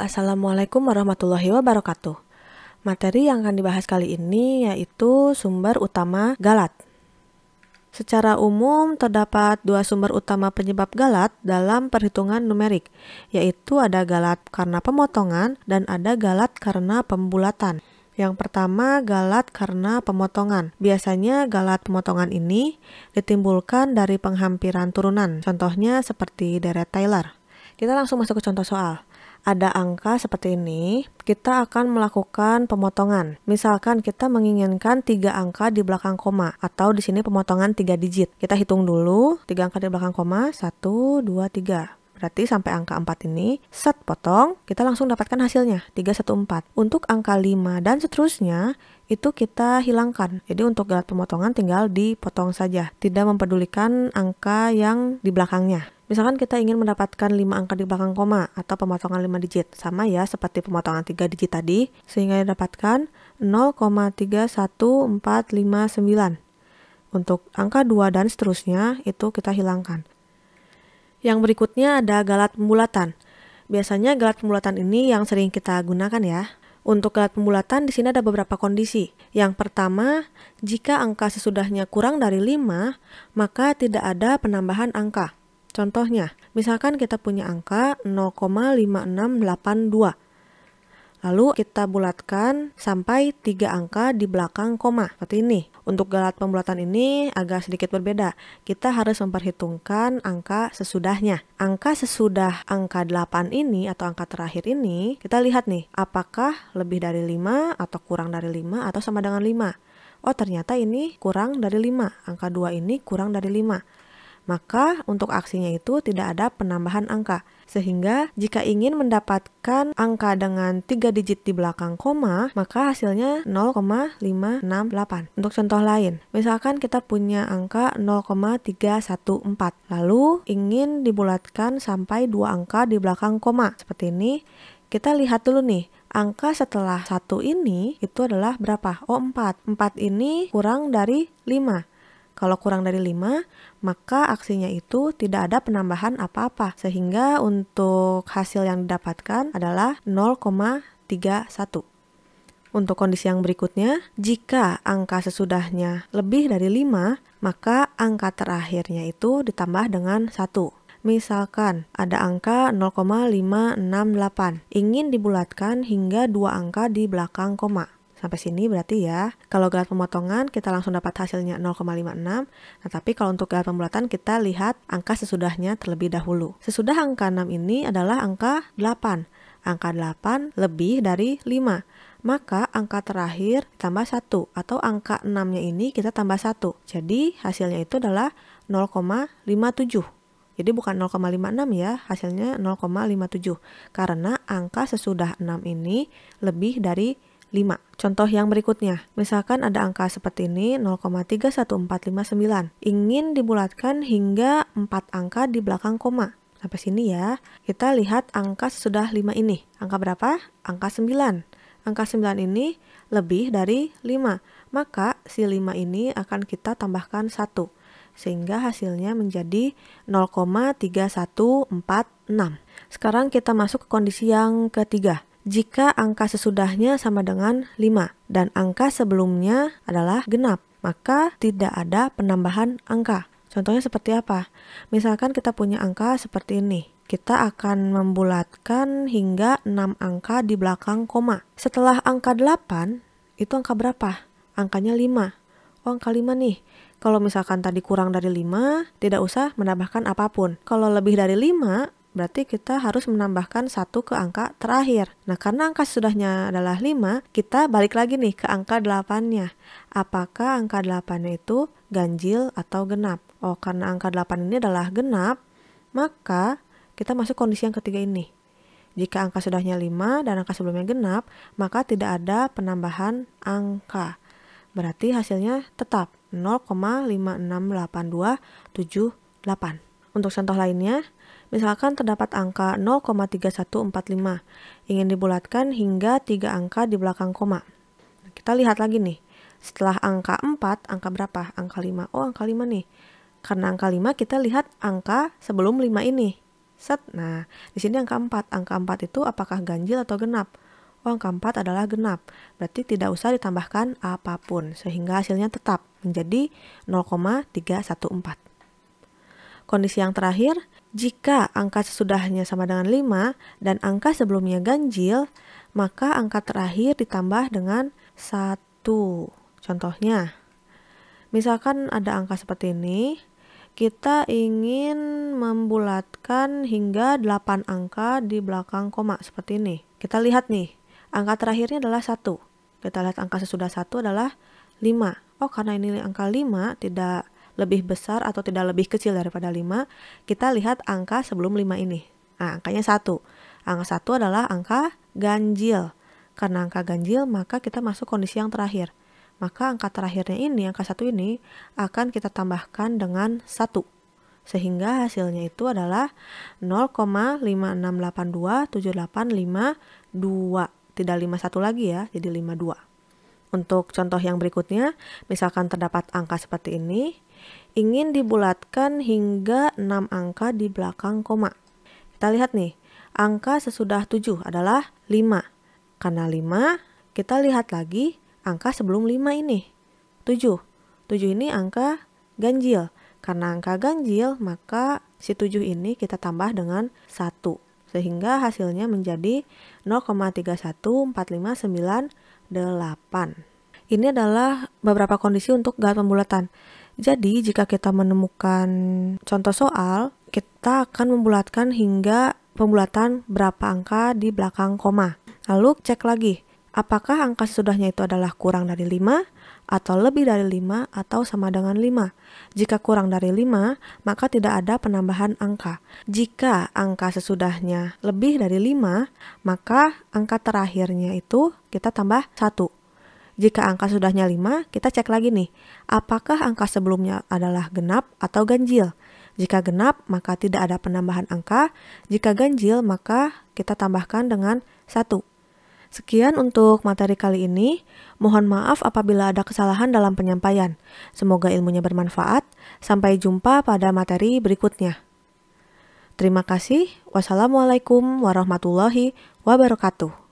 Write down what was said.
Assalamualaikum warahmatullahi wabarakatuh. Materi yang akan dibahas kali ini yaitu sumber utama galat. Secara umum, terdapat dua sumber utama penyebab galat dalam perhitungan numerik, yaitu ada galat karena pemotongan dan ada galat karena pembulatan. Yang pertama, galat karena pemotongan. Biasanya galat pemotongan ini ditimbulkan dari penghampiran turunan, contohnya seperti deret Taylor. Kita langsung masuk ke contoh soal. Ada angka seperti ini, kita akan melakukan pemotongan. Misalkan kita menginginkan 3 angka di belakang koma, atau di sini pemotongan 3 digit. Kita hitung dulu, 3 angka di belakang koma, 1, 2, 3. Berarti sampai angka 4 ini, set potong, kita langsung dapatkan hasilnya, 3, 1, 4. Untuk angka 5 dan seterusnya, itu kita hilangkan. Jadi untuk galat pemotongan tinggal dipotong saja, tidak mempedulikan angka yang di belakangnya. Misalkan kita ingin mendapatkan 5 angka di belakang koma atau pemotongan 5 digit. Sama ya seperti pemotongan 3 digit tadi, sehingga didapatkan 0,31459. Untuk angka 2 dan seterusnya itu kita hilangkan. Yang berikutnya ada galat pembulatan. Biasanya galat pembulatan ini yang sering kita gunakan ya. Untuk galat pembulatan di sini ada beberapa kondisi. Yang pertama, jika angka sesudahnya kurang dari 5, maka tidak ada penambahan angka. Contohnya, misalkan kita punya angka 0,5682. Lalu kita bulatkan sampai 3 angka di belakang koma. Seperti ini. Untuk galat pembulatan ini agak sedikit berbeda. Kita harus memperhitungkan angka sesudahnya. Angka sesudah angka 8 ini atau angka terakhir ini, kita lihat nih, apakah lebih dari 5 atau kurang dari 5 atau sama dengan 5. Oh, ternyata ini kurang dari 5. Angka 2 ini kurang dari 5. Maka untuk aksinya itu tidak ada penambahan angka. Sehingga jika ingin mendapatkan angka dengan 3 digit di belakang koma, maka hasilnya 0,568. Untuk contoh lain, misalkan kita punya angka 0,314, lalu ingin dibulatkan sampai 2 angka di belakang koma. Seperti ini, kita lihat dulu nih, angka setelah 1 ini itu adalah berapa? Oh, 4. 4 ini kurang dari 5. Kalau kurang dari 5, maka aksinya itu tidak ada penambahan apa-apa. Sehingga untuk hasil yang didapatkan adalah 0,31. Untuk kondisi yang berikutnya, jika angka sesudahnya lebih dari 5, maka angka terakhirnya itu ditambah dengan 1. Misalkan ada angka 0,568, ingin dibulatkan hingga 2 angka di belakang koma. Sampai sini berarti ya, kalau galat pemotongan kita langsung dapat hasilnya 0,56. Nah, tapi kalau untuk galat pembulatan kita lihat angka sesudahnya terlebih dahulu. Sesudah angka 6 ini adalah angka 8. Angka 8 lebih dari 5. Maka angka terakhir tambah 1 atau angka 6-nya ini kita tambah 1. Jadi hasilnya itu adalah 0,57. Jadi bukan 0,56 ya, hasilnya 0,57. Karena angka sesudah 6 ini lebih dari 5. Contoh yang berikutnya, misalkan ada angka seperti ini 0,31459. Ingin dibulatkan hingga 4 angka di belakang koma. Sampai sini ya. Kita lihat angka sesudah 5 ini. Angka berapa? Angka 9. Angka 9 ini lebih dari 5. Maka si 5 ini akan kita tambahkan 1. Sehingga hasilnya menjadi 0,3146. Sekarang kita masuk ke kondisi yang ketiga. Jika angka sesudahnya sama dengan 5 dan angka sebelumnya adalah genap, maka tidak ada penambahan angka. Contohnya seperti apa? Misalkan kita punya angka seperti ini. Kita akan membulatkan hingga 6 angka di belakang koma. Setelah angka 8, itu angka berapa? Angkanya 5. Oh, angka 5 nih. Kalau misalkan tadi kurang dari 5, tidak usah menambahkan apapun. Kalau lebih dari 5, berarti kita harus menambahkan 1 ke angka terakhir. Nah, karena angka sesudahnya adalah 5, kita balik lagi nih ke angka 8-nya. Apakah angka 8-nya itu ganjil atau genap? Oh, karena angka 8 ini adalah genap, maka kita masuk kondisi yang ketiga ini. Jika angka sesudahnya 5 dan angka sebelumnya genap, maka tidak ada penambahan angka. Berarti hasilnya tetap 0,56828. Untuk contoh lainnya, misalkan terdapat angka 0,3145, ingin dibulatkan hingga 3 angka di belakang koma. Kita lihat lagi nih, setelah angka 4, angka berapa? Angka 5. Oh, angka 5 nih. Karena angka 5 kita lihat angka sebelum 5 ini. Set. Nah, di sini angka 4. Angka 4 itu apakah ganjil atau genap? Oh, angka 4 adalah genap. Berarti tidak usah ditambahkan apapun, sehingga hasilnya tetap menjadi 0,314. Kondisi yang terakhir, jika angka sesudahnya sama dengan 5 dan angka sebelumnya ganjil, maka angka terakhir ditambah dengan 1. Contohnya, misalkan ada angka seperti ini, kita ingin membulatkan hingga 8 angka di belakang koma seperti ini. Kita lihat nih, angka terakhirnya adalah 1. Kita lihat angka sesudah 1 adalah 5. Oh, karena ini angka 5 tidak lebih besar atau tidak lebih kecil daripada 5, kita lihat angka sebelum 5 ini. Nah, angkanya 1. Angka 1 adalah angka ganjil. Karena angka ganjil, maka kita masuk kondisi yang terakhir. Maka angka terakhirnya ini, angka 1 ini, akan kita tambahkan dengan 1. Sehingga hasilnya itu adalah 0,56827852. Tidak 51 lagi ya, jadi 52. Untuk contoh yang berikutnya, misalkan terdapat angka seperti ini, ingin dibulatkan hingga 6 angka di belakang koma. Kita lihat nih, angka sesudah 7 adalah 5. Karena 5, kita lihat lagi angka sebelum 5 ini, 7. 7 ini angka ganjil. Karena angka ganjil, maka si 7 ini kita tambah dengan 1. Sehingga hasilnya menjadi 0,3145988. Ini adalah beberapa kondisi untuk galat pembulatan. Jadi, jika kita menemukan contoh soal, kita akan membulatkan hingga pembulatan berapa angka di belakang koma. Lalu cek lagi, apakah angka sesudahnya itu adalah kurang dari 5, atau lebih dari 5, atau sama dengan 5. Jika kurang dari 5, maka tidak ada penambahan angka. Jika angka sesudahnya lebih dari 5, maka angka terakhirnya itu kita tambah 1. Jika angka sesudahnya 5, kita cek lagi nih, apakah angka sebelumnya adalah genap atau ganjil. Jika genap, maka tidak ada penambahan angka. Jika ganjil, maka kita tambahkan dengan 1. Sekian untuk materi kali ini. Mohon maaf apabila ada kesalahan dalam penyampaian. Semoga ilmunya bermanfaat. Sampai jumpa pada materi berikutnya. Terima kasih. Wassalamualaikum warahmatullahi wabarakatuh.